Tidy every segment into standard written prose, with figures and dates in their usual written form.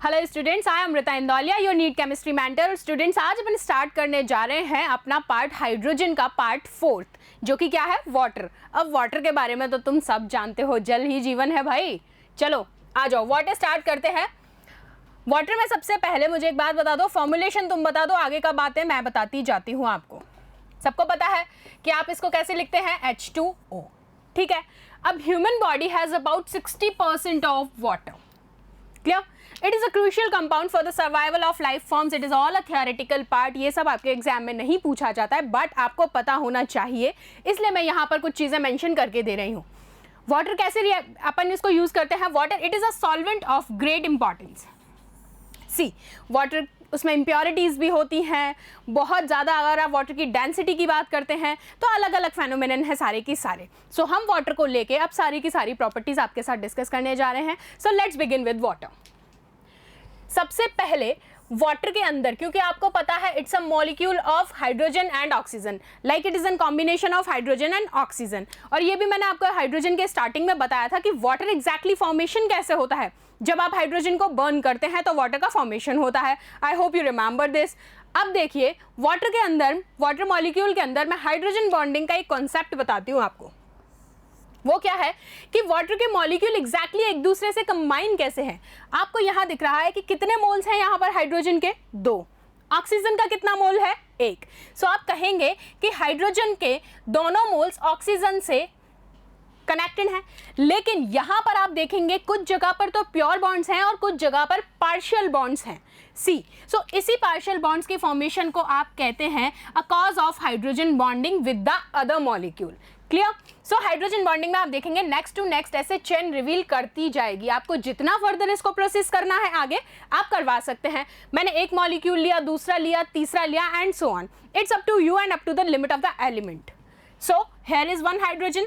Hello students, I am Amrita Indauliya, your NEET chemistry mentor. Students, आज अपन start करने जा रहे हैं अपना पार्ट हाइड्रोजन का पार्ट 4, जो कि क्या है, वाटर। अब वाटर के बारे में तो तुम सब जानते हो, जल ही जीवन है भाई। चलो आ जाओ, वाटर स्टार्ट करते हैं। वाटर में सबसे पहले मुझे एक बात बता दो, फॉर्मुलेशन तुम बता दो, आगे का बातें मैं बताती जाती हूँ आपको। सबको पता है कि आप इसको कैसे लिखते हैं, H2O, ठीक है। अब human body has about 60% of water, clear. It is a crucial compound for the survival of life forms. It is all a theoretical part. ये सब आपके एग्जाम में नहीं पूछा जाता है, बट आपको पता होना चाहिए, इसलिए मैं यहाँ पर कुछ चीजें मेंशन करके दे रही हूँ। वाटर कैसे अपन इसको यूज करते हैं, water it is a solvent of great importance. See water, उसमें इम्प्योरिटीज भी होती हैं बहुत ज़्यादा। अगर आप वाटर की डेंसिटी की बात करते हैं तो अलग अलग फेनोमेनन है सारे की सारे। सो हम वाटर को लेके अब सारी की सारी प्रॉपर्टीज आपके साथ डिस्कस करने जा रहे हैं। So let's begin with water. सबसे पहले वाटर के अंदर, क्योंकि आपको पता है it's a molecule of hydrogen and oxygen, like it is N combination of hydrogen and oxygen. और ये भी मैंने आपको हाइड्रोजन के स्टार्टिंग में बताया था कि वाटर एग्जैक्टली फॉर्मेशन कैसे होता है। जब आप हाइड्रोजन को बर्न करते हैं तो वाटर का फॉर्मेशन होता है। I hope you remember this. अब देखिए, वाटर के अंदर, वाटर मॉलिक्यूल के अंदर मैं हाइड्रोजन बॉन्डिंग का एक कॉन्सेप्ट बताती हूँ आपको। वो क्या है कि वाटर के मॉलिक्यूल एग्जैक्टली एक दूसरे से कंबाइन कैसे हैं। आपको यहाँ दिख रहा है कि कितने मोल्स हैं यहाँ पर हाइड्रोजन के, 2। ऑक्सीजन का कितना मोल है, 1। सो आप कहेंगे कि हाइड्रोजन के दोनों मोल्स ऑक्सीजन से कनेक्टेड हैं। लेकिन यहाँ पर आप देखेंगे कुछ जगह पर तो प्योर बॉन्ड्स हैं और कुछ जगह पर पार्शियल बॉन्ड्स हैं। सी सो इसी पार्शियल बॉन्ड्स के फॉर्मेशन को आप कहते हैं a cause of hydrogen bonding with the other molecule, clear. So hydrogen bonding में आप देखेंगे नेक्स्ट टू नेक्स्ट ऐसे चेन रिवील करती जाएगी। आपको जितना फर्दर इसको प्रोसेस करना है आगे आप करवा सकते हैं। मैंने एक मॉलिक्यूल लिया, दूसरा लिया, तीसरा लिया and so on. It's up to you and up to the limit of the element. So here is one hydrogen,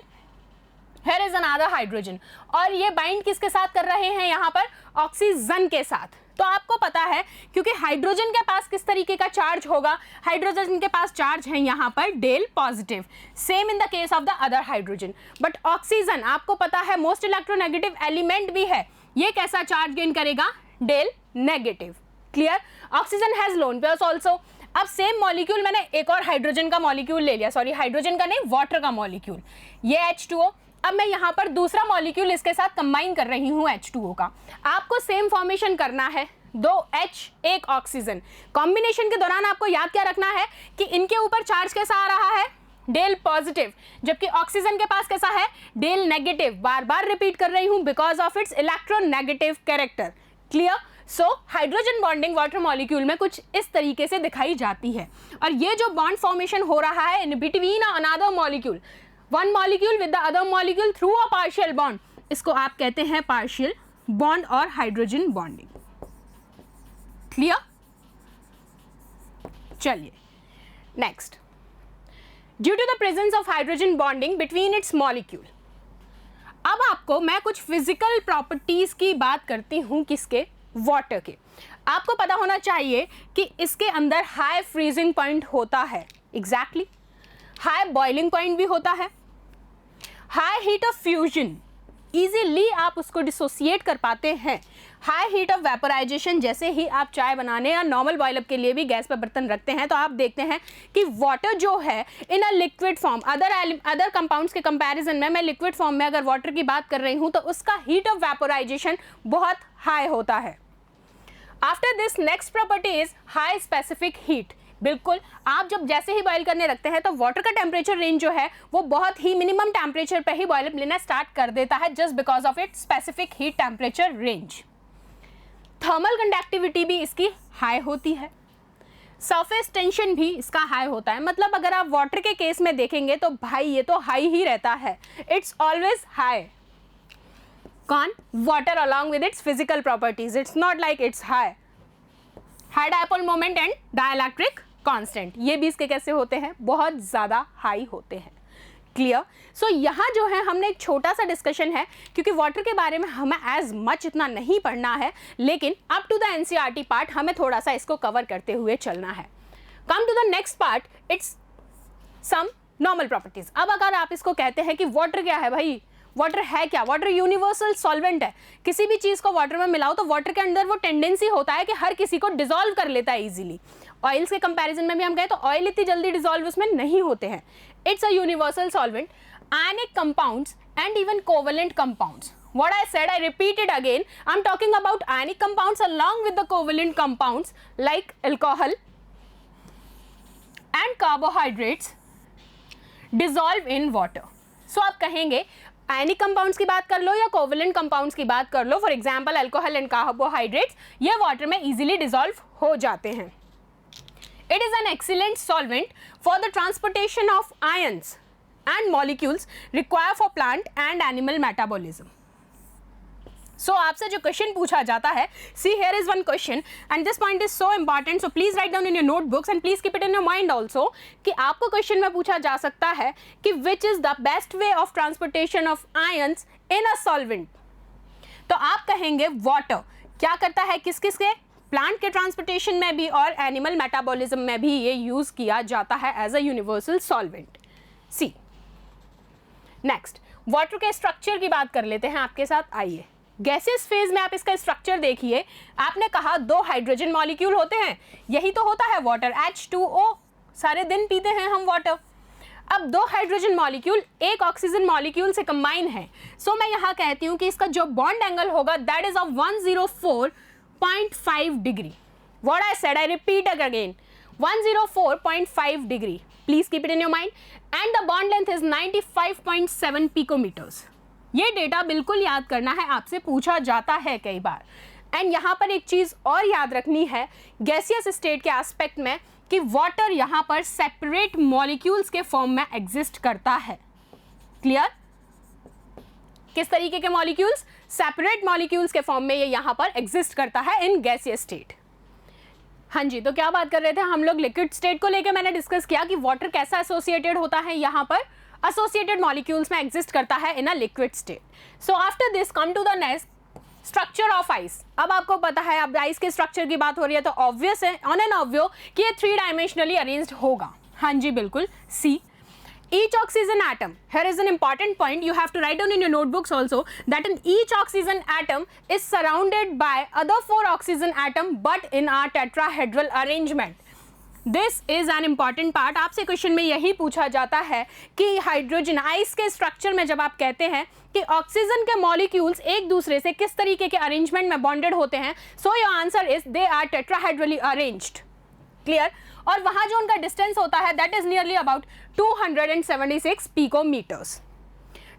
here is another hydrogen, और ये बाइंड किसके साथ कर रहे हैं यहाँ पर, ऑक्सीजन के साथ। तो आपको पता है क्योंकि हाइड्रोजन के पास किस तरीके का चार्ज होगा, हाइड्रोजन के पास चार्ज है यहाँ पर del positive, same in the case of the other hydrogen. But oxygen आपको पता है मोस्ट इलेक्ट्रोनेगेटिव एलिमेंट भी है, ये कैसा चार्ज गेन करेगा, del negative, clear. Oxygen has lone pairs also. अब सेम मॉलिक्यूल, मैंने एक और हाइड्रोजन का मॉलिक्यूल ले लिया, सॉरी हाइड्रोजन का नहीं, वाटर का मॉलिक्यूल, ये H2O। अब मैं यहाँ पर दूसरा मॉलिक्यूल इसके साथ कंबाइन कर रही हूँ H2O का। आपको सेम फॉर्मेशन करना है, 2 H 1 ऑक्सीजन। कॉम्बिनेशन के दौरान आपको याद क्या रखना है कि इनके ऊपर चार्ज कैसा आ रहा है, डेल पॉजिटिव, जबकि ऑक्सीजन के पास कैसा है, डेल नेगेटिव। बार बार रिपीट कर रही हूँ because of it's electronegative character, clear. So hydrogen bonding water molecule में कुछ इस तरीके से दिखाई जाती है। और ये जो बॉन्ड फॉर्मेशन हो रहा है in between another molecule, one molecule with the other molecule through a partial bond, इसको आप कहते हैं पार्शियल बॉन्ड और हाइड्रोजन बॉन्डिंग, क्लियर। चलिए next, due to the presence of hydrogen bonding between its molecule. अब आपको मैं कुछ फिजिकल प्रॉपर्टीज की बात करती हूं, किसके, वाटर के। आपको पता होना चाहिए कि इसके अंदर हाई फ्रीजिंग पॉइंट होता है, एग्जैक्टली हाई बॉइलिंग पॉइंट भी होता है, high heat of fusion, easily आप उसको डिसोसिएट कर पाते हैं, हाई हीट ऑफ वेपोराइजेशन। जैसे ही आप चाय बनाने या नॉर्मल बॉइलअप के लिए भी गैस पर बर्तन रखते हैं तो आप देखते हैं कि वाटर जो है in a liquid form, other compounds के कंपैरिजन में मैं लिक्विड फॉर्म में अगर वाटर की बात कर रही हूँ तो उसका हीट ऑफ वेपोराइजेशन बहुत हाई होता है। After this next property is high specific heat. बिल्कुल, आप जब जैसे ही बॉयल करने रखते हैं तो वाटर का टेम्परेचर रेंज जो है वो बहुत ही मिनिमम टेम्परेचर पे ही बॉयल लेना स्टार्ट कर देता है, just because of it specific heat temperature range. Thermal conductivity भी इसकी हाई होती है, सरफेस टेंशन भी इसका हाई होता है। मतलब अगर आप वाटर के केस में देखेंगे तो भाई ये तो हाई ही रहता है, इट्स ऑलवेज हाई। कौन, water along with its physical properties, it's not like it's high. High dipole moment and dielectric constant, ये भी इसके कैसे होते हैं, बहुत ज़्यादा हाई होते हैं, क्लियर। सो यहाँ जो है हमने एक छोटा सा डिस्कशन है, क्योंकि वाटर के बारे में हमें एज मच इतना नहीं पढ़ना है, लेकिन up to the NCERT part हमें थोड़ा सा इसको कवर करते हुए चलना है। Come to the next part, it's some normal properties. अब अगर आप इसको कहते हैं कि वाटर क्या है भाई, वाटर है क्या? वाटर यूनिवर्सल सॉल्वेंट है। किसी भी चीज को वाटर में मिलाओ तो वाटर के अंदर वो टेंडेंसी होता है कि हर किसी को डिसॉल्व कर लेता है इजीली। ऑयल्स के कंपैरिजन में भी हम कहें तो ऑयल इतनी जल्दी डिसॉल्व उसमें नहीं होते हैं। It's a universal solvent, ionic compounds and even covalent compounds. What I said, I repeat it again. I'm talking about ionic compounds along with the covalent compounds like alcohol and carbohydrates dissolve in water. So आप कहेंगे ionic compounds की बात कर लो या covalent compounds की बात कर लो, for example alcohol and carbohydrates, ये वाटर में इजीली डिसॉल्व हो जाते हैं. It is an excellent solvent for the transportation of ions and molecules required for plant and animal metabolism. So आपसे जो क्वेश्चन पूछा जाता है, see here is one question and this point is so important, so please write down in your notebooks and please keep it in your mind also कि आपको question में पूछा जा सकता है कि which is the best way of transportation of ions in a solvent. तो आप कहेंगे water क्या करता है किस किस के, प्लांट के ट्रांसपोर्टेशन में भी और एनिमल मेटाबॉलिज्म में भी ये यूज किया जाता है as a universal solvent. See next, water के स्ट्रक्चर की बात कर लेते हैं आपके साथ. आइए, गैसेस फेज में आप इसका स्ट्रक्चर देखिए. आपने कहा 2 हाइड्रोजन मॉलिक्यूल होते हैं, यही तो होता है वाटर, H2O. सारे दिन पीते हैं हम वाटर. अब 2 हाइड्रोजन मॉलिक्यूल एक ऑक्सीजन मॉलिक्यूल से कंबाइन है. सो मैं यहाँ कहती हूँ कि इसका जो बॉन्ड एंगल होगा that is of 104.5 degree. What I said, I repeat again, 104.5 degree. Please keep it in your mind. And the bond length is 95.7 picometers. ये डेटा बिल्कुल याद करना है, आपसे पूछा जाता है कई बार. एंड यहाँ पर एक चीज़ और याद रखनी है गैसियस स्टेट के एस्पेक्ट में कि वाटर यहाँ पर सेपरेट मॉलिक्यूल्स के फॉर्म में एग्जिस्ट करता है. क्लियर? किस तरीके के मॉलिक्यूल्स? सेपरेट मॉलिक्यूल्स के फॉर्म में ये यहाँ पर एग्जिस्ट करता है इन गैसियस स्टेट. हाँ जी, तो क्या बात कर रहे थे हम लोग? लिक्विड स्टेट को लेकर मैंने डिस्कस किया कि वाटर कैसा एसोसिएटेड होता है, यहाँ पर एसोसिएटेड मॉलिक्यूल्स में एग्जिस्ट करता है in a liquid state. So after this come to the next, structure of ice. अब आपको पता है, अब आइस के स्ट्रक्चर की बात हो रही है तो ऑब्वियस है, ऑन एन ऑब्वियो कि ये 3 डायमेंशनली अरेंज्ड होगा. हाँ जी बिल्कुल. सी each oxygen atom, here is an important point you have to write down in your notebooks also, that in each oxygen atom is surrounded by other 4 oxygen atom but in a tetrahedral arrangement. This is an important part. आपसे question में यही पूछा जाता है कि hydrogen ice के structure में जब आप कहते हैं कि ऑक्सीजन के मॉलिक्यूल्स एक दूसरे से किस तरीके के अरेंजमेंट में बॉन्डेड होते हैं, so your answer is they are tetrahedrally arranged. Clear? और वहां जो उनका डिस्टेंस होता है that is nearly about 276 picometres.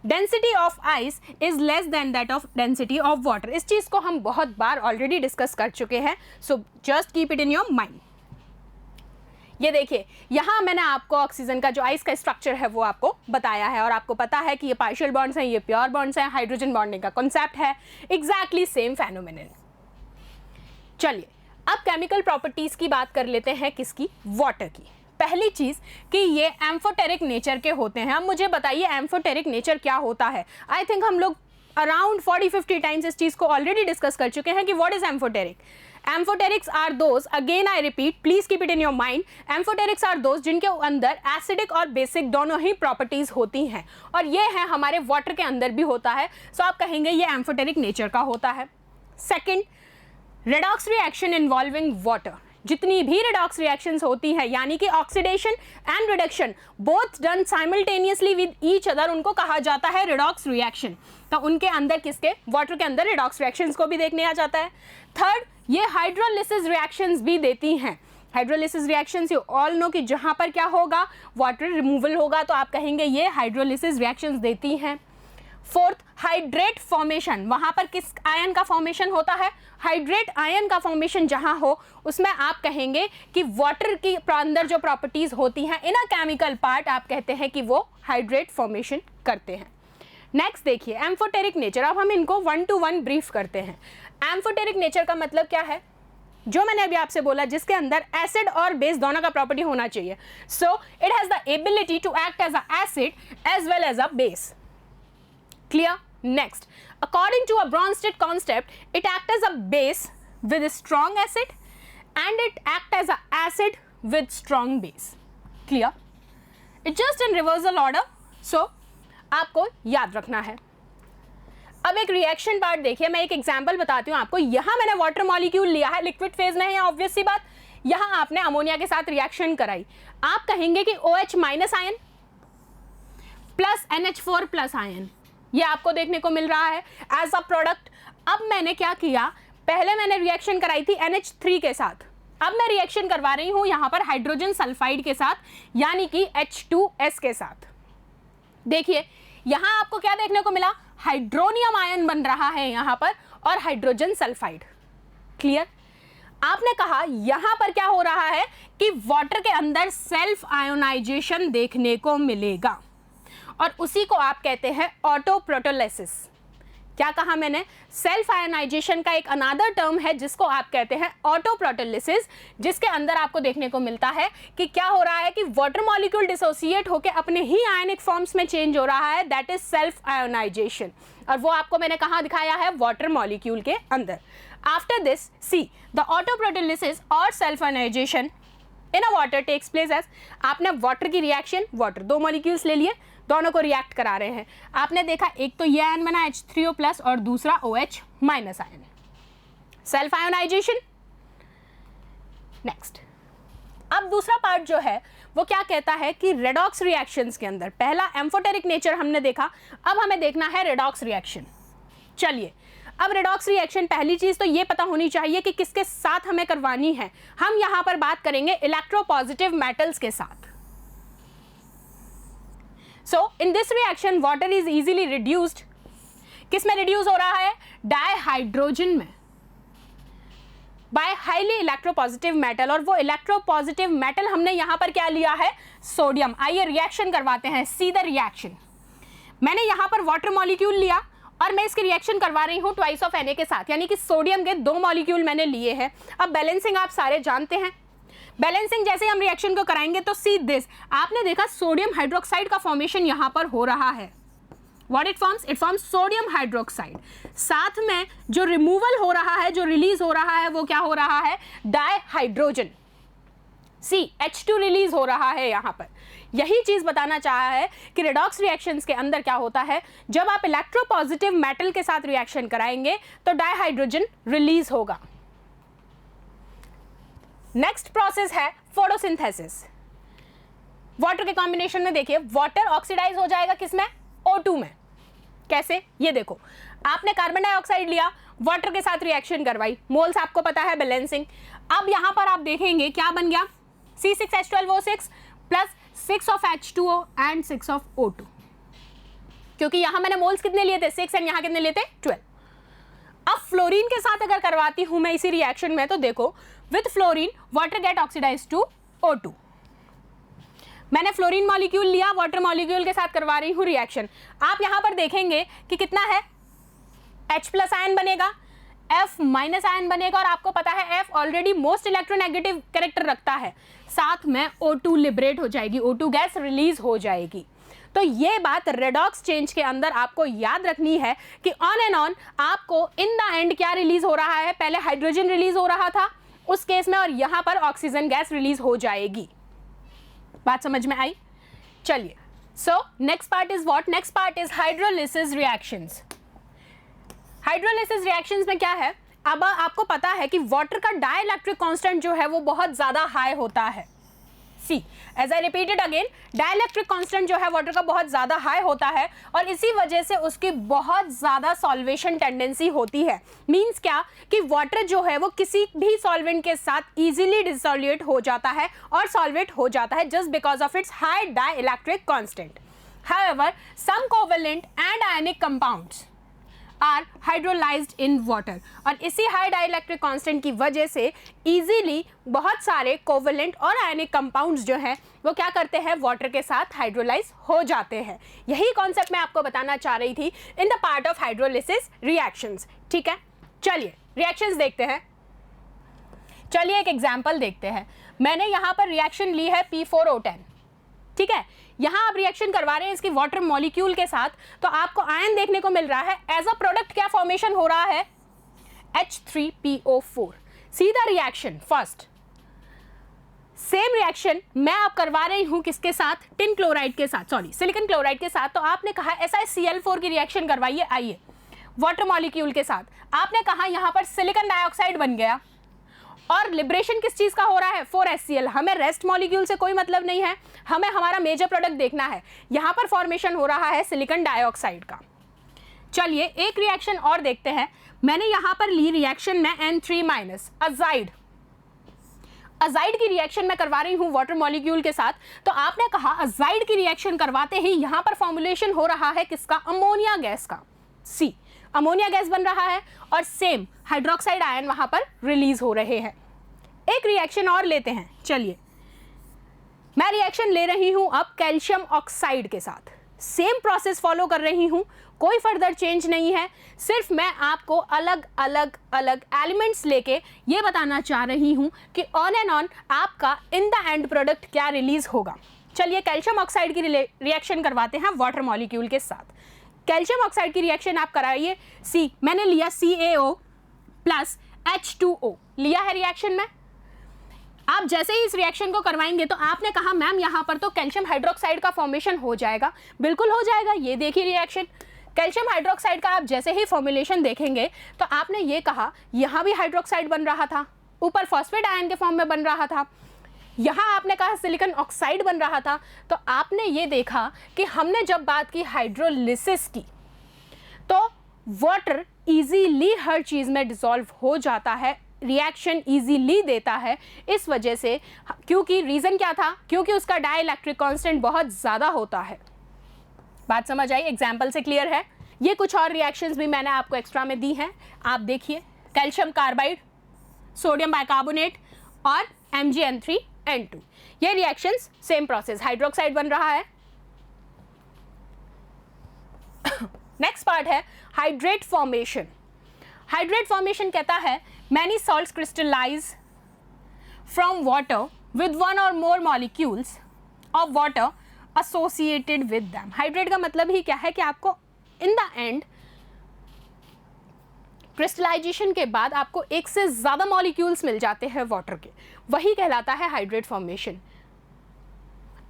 Density of ice is less than that of density of water. इस चीज को हम बहुत बार ऑलरेडी डिस्कस कर चुके हैं, so just keep it in your mind. ये देखिए, यहाँ मैंने आपको ऑक्सीजन का जो आइस का स्ट्रक्चर है वो आपको बताया है और आपको पता है कि ये पार्शियल बॉन्ड्स हैं, ये प्योर बॉन्ड्स हैं, हाइड्रोजन बॉन्डिंग का कॉन्सेप्ट है, एग्जैक्टली सेम फेनोमेनन. चलिए अब केमिकल प्रॉपर्टीज की बात कर लेते हैं. किसकी? वाटर की. पहली चीज कि ये एम्फोटेरिक नेचर के होते हैं. अब मुझे बताइए एम्फोटेरिक नेचर क्या होता है. आई थिंक हम लोग अराउंड 40-50 टाइम्स इस चीज को ऑलरेडी डिस्कस कर चुके हैं कि what is amphoteric. Amphoterics are those, again I repeat, please keep it in your mind, amphoterics are those जिनके अंदर एसिडिक और बेसिक दोनों ही प्रॉपर्टीज होती हैं और ये है हमारे वाटर के अंदर भी होता है. सो आप कहेंगे ये एम्फोटेरिक नेचर का होता है. Second, redox reaction involving water. जितनी भी रेडॉक्स रिएक्शंस होती हैं यानी कि oxidation and reduction both done simultaneously with each other, उनको कहा जाता है रेडॉक्स रिएक्शन. तो उनके अंदर किसके? वाटर के अंदर रेडॉक्स रिएक्शंस को भी देखने आ जाता है. थर्ड, ये हाइड्रोलिसिस रिएक्शंस भी देती हैं. Hydrolysis reactions you all know कि जहाँ पर क्या होगा, वाटर रिमूवल होगा, तो आप कहेंगे ये हाइड्रोलिसिस रिएक्शंस देती हैं. Fourth, hydrate formation. वहां पर किस आयन का फॉर्मेशन होता है? हाइड्रेट आयन का फॉर्मेशन जहां हो उसमें आप कहेंगे कि वाटर की अंदर जो प्रॉपर्टीज होती हैं इन अ केमिकल पार्ट, आप कहते हैं कि वो हाइड्रेट फॉर्मेशन करते हैं. नेक्स्ट देखिए एम्फोटेरिक नेचर. अब हम इनको 1 to 1 ब्रीफ करते हैं. एम्फोटेरिक नेचर का मतलब क्या है? जो मैंने अभी आपसे बोला, जिसके अंदर एसिड और बेस दोनों का प्रॉपर्टी होना चाहिए. So it has the ability to act as a acid as well as a base. Clear? Next, according to a Bronsted concept, it acts as a base with a strong acid and it acts as an acid with strong base. Clear? It's just in reversal order, so आपको याद रखना है. अब एक reaction part देखिए, मैं एक example बताती हूँ आपको। यहाँ मैंने वाटर मॉलिक्यूल लिया है, लिक्विड फेज में है, ऑब्वियस सी बात। यहाँ आपने अमोनिया के साथ रिएक्शन कराई, आप कहेंगे कि OH minus ion plus NH4 plus ion, ये आपको देखने को मिल रहा है एज अ प्रोडक्ट। अब मैंने क्या किया, पहले मैंने रिएक्शन कराई थी NH3 के साथ, अब मैं रिएक्शन करवा रही हूं यहां पर हाइड्रोजन सल्फाइड के साथ, यानी कि H2S के साथ। देखिए यहां आपको क्या देखने को मिला, हाइड्रोनियम आयन बन रहा है यहां पर और हाइड्रोजन सल्फाइड। क्लियर? आपने कहा यहां पर क्या हो रहा है कि वाटर के अंदर सेल्फ आयोनाइजेशन देखने को मिलेगा और उसी को आप कहते हैं ऑटो प्रोटोलिसिस। क्या कहा मैंने, सेल्फ आयोनाइजेशन का एक अनदर टर्म है जिसको आप कहते हैं ऑटो प्रोटोलिसिस, जिसके अंदर आपको देखने को मिलता है कि क्या हो रहा है कि वाटर मॉलिक्यूल डिसोसिएट होकर अपने ही आयनिक फॉर्म्स में चेंज हो रहा है, दैट इज सेल्फ आयोनाइजेशन। और वो आपको मैंने कहाँ दिखाया है, वाटर मॉलिक्यूल के अंदर। After this see the auto protolysis और self ionization in a water takes place as, आपने वाटर की रिएक्शन, वाटर दो मॉलिक्यूल्स ले लिए, दोनों को रिएक्ट करा रहे हैं। आपने देखा एक तो ये आयन बना H3O प्लस और दूसरा OH minus ion, self ionisation. Next, अब दूसरा पार्ट जो है वो क्या कहता है कि रेडॉक्स रिएक्शंस के अंदर, पहला एम्फोटेरिक नेचर हमने देखा, अब हमें देखना है रेडॉक्स रिएक्शन। चलिए अब रेडॉक्स रिएक्शन, पहली चीज तो ये पता होनी चाहिए कि किसके साथ हमें करवानी है। हम यहां पर बात करेंगे इलेक्ट्रोपॉजिटिव मेटल्स के साथ। So in this reaction water is easily reduced, किस में रिड्यूस हो रहा है, डाइहाइड्रोजन में, बाय हाईली इलेक्ट्रोपॉजिटिव मेटल। और वो इलेक्ट्रोपॉजिटिव मेटल हमने यहां पर क्या लिया है, सोडियम। आइए रिएक्शन करवाते हैं, सी द रिएक्शन। मैंने यहां पर वाटर मॉलिक्यूल लिया और मैं इसकी रिएक्शन करवा रही हूं ट्वाइस ऑफ Na के साथ, यानी कि सोडियम के दो मॉलिक्यूल मैंने लिए हैं। अब बैलेंसिंग आप सारे जानते हैं, बैलेंसिंग जैसे हम रिएक्शन को कराएंगे तो सी दिस, आपने देखा सोडियम हाइड्रोक्साइड का फॉर्मेशन यहां पर हो रहा है। What it forms, it forms sodium hydroxide. साथ में जो रिमूवल हो रहा है, जो रिलीज हो रहा है, वो क्या हो रहा है, डाइहाइड्रोजन, सी H2 रिलीज हो रहा है यहां पर। यही चीज बताना चाहा है कि रेडॉक्स रिएक्शंस के अंदर क्या होता है, जब आप इलेक्ट्रोपॉजिटिव मेटल के साथ रिएक्शन कराएंगे तो डाइहाइड्रोजन रिलीज होगा। नेक्स्ट प्रोसेस है फोटोसिंथेसिस। वाटर के कॉम्बिनेशन में देखिए, वाटर ऑक्सीडाइज हो जाएगा किसमें, O2 में। कैसे, ये देखो, आपने कार्बन डाइऑक्साइड लिया, वाटर के साथ रिएक्शन करवाई, मोल्स आपको पता है, बैलेंसिंग। अब यहां पर आप देखेंगे क्या बन गया, C6H12O6 plus 6 of H2O and 6 of O2, क्योंकि यहां मैंने मोल्स कितने लिए थे, 6, एंड यहां कितने लिए थे, 12। अब फ्लोरीन के साथ अगर करवाती हूं मैं इसी रिएक्शन में, तो देखो with fluorine water get oxidise to O2। मैंने फ्लोरीन मॉलिक्यूल लिया, वाटर मॉलिक्यूल के साथ करवा रही हूं रिएक्शन। आप यहां पर देखेंगे कि कितना है, H प्लस आयन बनेगा, F माइनस आयन बनेगा, और आपको पता है F already most electronegative character रखता है, साथ में O2 लिबरेट हो जाएगी, O2 गैस रिलीज हो जाएगी। तो ये बात रेडॉक्स चेंज के अंदर आपको याद रखनी है कि ऑन एंड ऑन आपको इन द एंड क्या रिलीज हो रहा है, पहले हाइड्रोजन रिलीज हो रहा था उस केस में, और यहां पर ऑक्सीजन गैस रिलीज हो जाएगी। बात समझ में आई? चलिए, so next part is what, next part is hydrolysis reactions. Hydrolysis reactions में क्या है, अब आपको पता है कि वाटर का डाइइलेक्ट्रिक कांस्टेंट जो है वो बहुत ज्यादा हाई होता है। See, as I repeated again, dielectric constant जो है वाटर का बहुत ज्यादा हाई होता है, और इसी वजह से उसकी बहुत ज्यादा सॉल्वेशन टेंडेंसी होती है। मींस क्या कि वाटर जो है वो किसी भी सॉल्वेंट के साथ इजीली डिसोल्यूट हो जाता है और सॉल्वेट हो जाता है, just because of its high dielectric constant. However, some covalent and ionic compounds are hydrolysed in water, और इसी हाई डाइइलेक्ट्रिक कांस्टेंट की वजह से इजीली बहुत सारे कोवेलेंट और आयनिक कंपाउंड्स जो हैं वो क्या करते हैं, वाटर के साथ हाइड्रोलाइज हो जाते हैं। यही कॉन्सेप्ट मैं आपको बताना चाह रही थी in the part of hydrolysis reactions. ठीक है, चलिए रिएक्शंस देखते हैं। चलिए एक एग्जाम्पल देखते हैं। मैंने यहाँ पर रिएक्शन ली है P4O10, ठीक है। यहां आप रिएक्शन करवा रहे हैं इसकी वाटर मॉलिक्यूल के साथ, तो आपको आयन देखने को मिल रहा है। एज अ प्रोडक्ट क्या फॉर्मेशन हो रहा है, H3PO4। सीधा रिएक्शन फर्स्ट, सेम रिएक्शन मैं आप करवा रही हूं किसके साथ, टिन क्लोराइड के साथ, सॉरी सिलिकॉन क्लोराइड के साथ। तो आपने कहा SiCl4 की रिएक्शन करवाइए। आइए, वाटर मॉलिक्यूल के साथ। आपने कहा यहाँ पर सिलिकॉन डाइऑक्साइड बन गया और लिबरेशन किस चीज़ का हो रहा है, 4HCl। हमें रेस्ट मॉलिक्यूल से कोई मतलब नहीं है, हमें हमारा मेजर प्रोडक्ट देखना है। यहाँ पर फॉर्मेशन हो रहा है सिलिकॉन डाइऑक्साइड का। चलिए एक रिएक्शन और देखते हैं। मैंने यहाँ पर ली रिएक्शन में N3- अजाइड। अजाइड की रिएक्शन मैं करवा रही हूँ वाटर मॉलिक्यूल के साथ। तो आपने कहा अजाइड की रिएक्शन करवाते ही यहाँ पर फॉर्मुलेशन हो रहा है किसका, अमोनिया गैस का। सी, अमोनिया गैस बन रहा है और सेम हाइड्रोक्साइड आयन वहाँ पर रिलीज हो रहे हैं। एक रिएक्शन और लेते हैं। चलिए मैं रिएक्शन ले रही हूँ अब कैल्शियम ऑक्साइड के साथ। सेम प्रोसेस फॉलो कर रही हूँ, कोई फर्दर चेंज नहीं है। सिर्फ मैं आपको अलग अलग एलिमेंट्स लेके ये बताना चाह रही हूँ कि ऑन एंड ऑन आपका इन द एंड प्रोडक्ट क्या रिलीज होगा। चलिए कैल्शियम ऑक्साइड की रिएक्शन करवाते हैं वाटर मॉलिक्यूल के साथ। कैल्शियम ऑक्साइड की रिएक्शन आप कराइए। सी, मैंने लिया CaO प्लस H2O लिया है रिएक्शन में। आप जैसे ही इस रिएक्शन को करवाएंगे तो आपने कहा मैम यहाँ पर तो कैल्शियम हाइड्रोक्साइड का फॉर्मेशन हो जाएगा। बिल्कुल हो जाएगा। ये देखिए रिएक्शन, कैल्शियम हाइड्रोक्साइड का आप जैसे ही फॉर्मुलेशन देखेंगे तो आपने ये कहा यहाँ भी हाइड्रोक्साइड बन रहा था, ऊपर फॉस्फेट आयन के फॉर्म में बन रहा था, यहाँ आपने कहा सिलिकॉन ऑक्साइड बन रहा था। तो आपने ये देखा कि हमने जब बात की हाइड्रोलिसिस की तो वाटर इजीली हर चीज़ में डिसॉल्व हो जाता है, रिएक्शन इजीली देता है। इस वजह से, क्योंकि रीज़न क्या था, क्योंकि उसका डाइइलेक्ट्रिक कांस्टेंट बहुत ज़्यादा होता है। बात समझ आई, एग्जाम्पल से क्लियर है। ये कुछ और रिएक्शंस भी मैंने आपको एक्स्ट्रा में दी हैं, आप देखिए। कैल्शियम कार्बाइड, सोडियम बाइकार्बोनेट और MgN3N2, ये रिएक्शंस सेम प्रोसेस, हाइड्रोक्साइड बन रहा है। नेक्स्ट पार्ट है हाइड्रेट फॉर्मेशन। हाइड्रेट फॉर्मेशन कहता है many salts crystallize from water with one or more molecules of water associated with them. Hydrate का मतलब ही क्या है कि आपको इन द एंड क्रिस्टलाइजेशन के बाद आपको एक से ज़्यादा मॉलिक्यूल्स मिल जाते हैं वाटर के, वही कहलाता है हाइड्रेट फॉर्मेशन।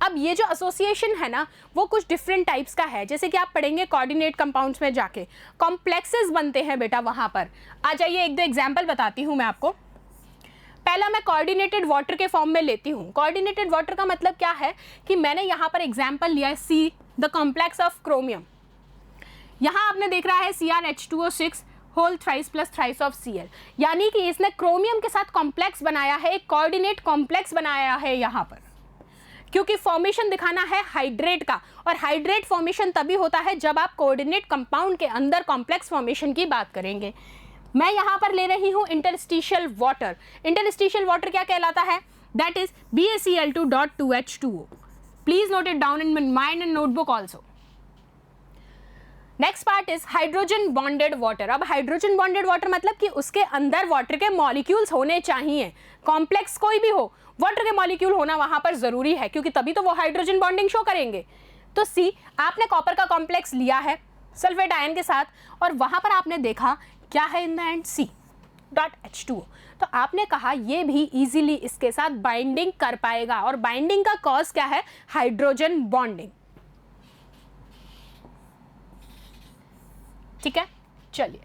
अब ये जो एसोसिएशन है ना वो कुछ डिफरेंट टाइप्स का है, जैसे कि आप पढ़ेंगे कोऑर्डिनेट कंपाउंड्स में जाके कॉम्प्लेक्सेस बनते हैं बेटा वहाँ पर। आ जाइए एक दो एग्जाम्पल बताती हूँ मैं आपको। पहला मैं कोऑर्डिनेटेड वाटर के फॉर्म में लेती हूँ। कोऑर्डिनेटेड वाटर का मतलब क्या है कि मैंने यहाँ पर एग्जाम्पल लिया है see, the complex of chromium. यहाँ आपने देख रहा है CrH2O6 whole thrice plus thrice of Cl, यानी कि इसने क्रोमियम के साथ कॉम्प्लेक्स बनाया है, एक कोऑर्डिनेट कॉम्प्लेक्स बनाया है यहाँ पर, क्योंकि फॉर्मेशन दिखाना है हाइड्रेट का। और हाइड्रेट फॉर्मेशन तभी होता है जब आप कोऑर्डिनेट कंपाउंड के अंदर कॉम्प्लेक्स फॉर्मेशन की बात करेंगे। मैं यहाँ पर ले रही हूँ इंटरस्टिशियल वाटर। इंटरस्टिशियल वाटर क्या कहलाता है, that is BaCl2.2H2O। Please note it down in mind and notebook also. Next part is hydrogen bonded water. अब हाइड्रोजन बॉन्डेड वाटर मतलब कि उसके अंदर वाटर के मॉलिक्यूल्स होने चाहिए, कॉम्प्लेक्स कोई भी हो, वाटर के मॉलिक्यूल होना वहां पर जरूरी है, क्योंकि तभी तो वो हाइड्रोजन बॉन्डिंग शो करेंगे। तो सी, आपने कॉपर का कॉम्प्लेक्स लिया है सल्फेट आयन के साथ और वहां पर आपने देखा क्या है इन द एंड C.H2O। तो आपने कहा ये भी इजीली इसके साथ बाइंडिंग कर पाएगा, और बाइंडिंग का कॉज क्या है, हाइड्रोजन बॉन्डिंग। ठीक है, चलिए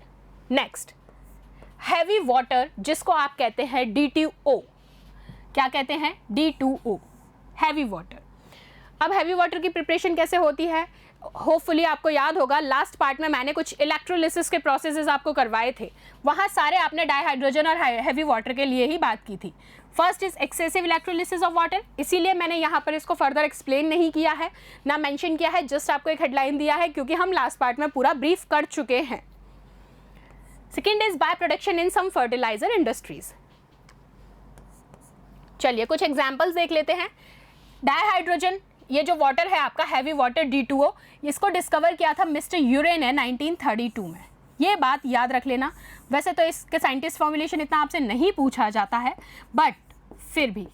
नेक्स्ट, हैवी वाटर जिसको आप कहते हैं D2O। क्या कहते हैं, D2O, हैवी वाटर। अब हैवी वाटर की प्रिपरेशन कैसे होती है, होपफुली आपको याद होगा लास्ट पार्ट में मैंने कुछ इलेक्ट्रोलिसिस के प्रोसेसेस आपको करवाए थे, वहाँ सारे आपने डाइहाइड्रोजन और हैवी वाटर के लिए ही बात की थी। First is excessive electrolysis of water, इसीलिए मैंने यहाँ पर इसको फर्दर एक्सप्लेन नहीं किया है, ना मेंशन किया है, जस्ट आपको एक हेडलाइन दिया है क्योंकि हम लास्ट पार्ट में पूरा ब्रीफ कर चुके हैं। Second is by production in some fertiliser industries. चलिए कुछ एग्जाम्पल्स देख लेते हैं। डाइहाइड्रोजन, ये जो वाटर है आपका हैवी वाटर D2O, इसको डिस्कवर किया था मिस्टर यूरेन ने 1932 में। ये बात याद रख लेना। वैसे तो इसके साइंटिस्ट फॉर्मुलेशन इतना आपसे नहीं पूछा जाता है, बट फिर भी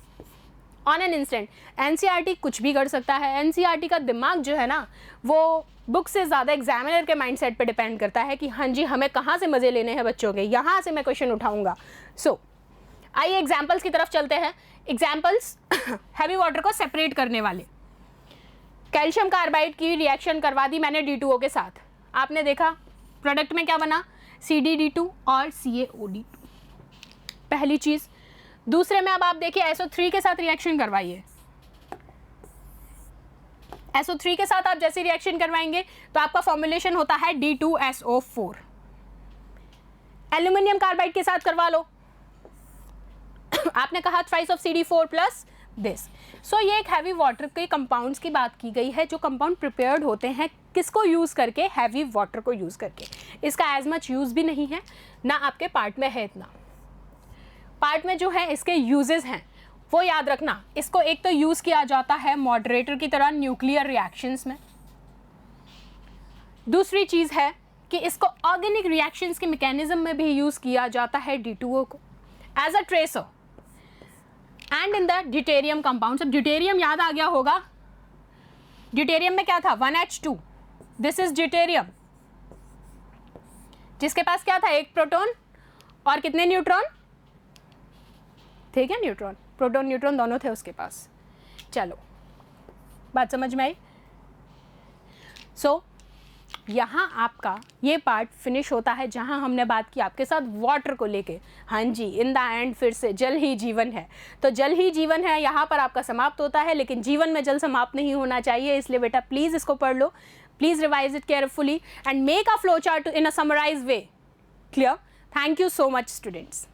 ऑन एन इंस्टेंट NCERT कुछ भी कर सकता है। NCERT का दिमाग जो है ना वो बुक से ज़्यादा एग्जामिनर के माइंडसेट पे डिपेंड करता है कि हाँ जी हमें कहाँ से मज़े लेने हैं बच्चों के, यहाँ से मैं क्वेश्चन उठाऊँगा। सो आइए एग्जाम्पल्स की तरफ चलते हैं। एग्जाम्पल्स हैवी वाटर को सेपरेट करने वाले। कैल्शियम कार्बाइड की रिएक्शन करवा दी मैंने D2O के साथ, आपने देखा प्रोडक्ट में क्या बना, CD2 और CaOD2, पहली चीज। दूसरे में अब आप देखिए SO3 के साथ रिएक्शन करवाइए, SO3 के साथ आप जैसे रिएक्शन करवाएंगे तो आपका फॉर्मुलेशन होता है D2SO4। एल्यूमिनियम कार्बाइड के साथ करवा लो, आपने कहा thrice of CD4 plus this. So ये एक हैवी वाटर के कंपाउंड्स की बात की गई है जो कंपाउंड प्रिपेयर्ड होते हैं किसको यूज़ करके, हैवी वाटर को यूज़ करके। इसका एज मच यूज़ भी नहीं है ना आपके पार्ट में है इतना। पार्ट में जो है इसके यूजेस हैं वो याद रखना। इसको एक तो यूज़ किया जाता है मॉडरेटर की तरह न्यूक्लियर रिएक्शंस में। दूसरी चीज़ है कि इसको ऑर्गेनिक रिएक्शंस के मैकेनिज्म में भी यूज़ किया जाता है D2O को as a tracer and in the deuterium compound. अब ड्यूटेरियम याद आ गया होगा, ड्यूटेरियम में क्या था 1H2, दिस इज ड्यूटेरियम जिसके पास क्या था एक प्रोटॉन और कितने न्यूट्रॉन थे, क्या न्यूट्रॉन, प्रोटॉन न्यूट्रॉन दोनों थे उसके पास। चलो बात समझ में आई। सो यहाँ आपका ये पार्ट फिनिश होता है जहाँ हमने बात की आपके साथ वाटर को लेके। हाँ जी, इन द एंड फिर से जल ही जीवन है, तो जल ही जीवन है यहाँ पर आपका समाप्त होता है, लेकिन जीवन में जल समाप्त नहीं होना चाहिए। इसलिए बेटा प्लीज़ इसको पढ़ लो, please revise it carefully and make a flow chart in a summarize way. Clear? Thank you so much students.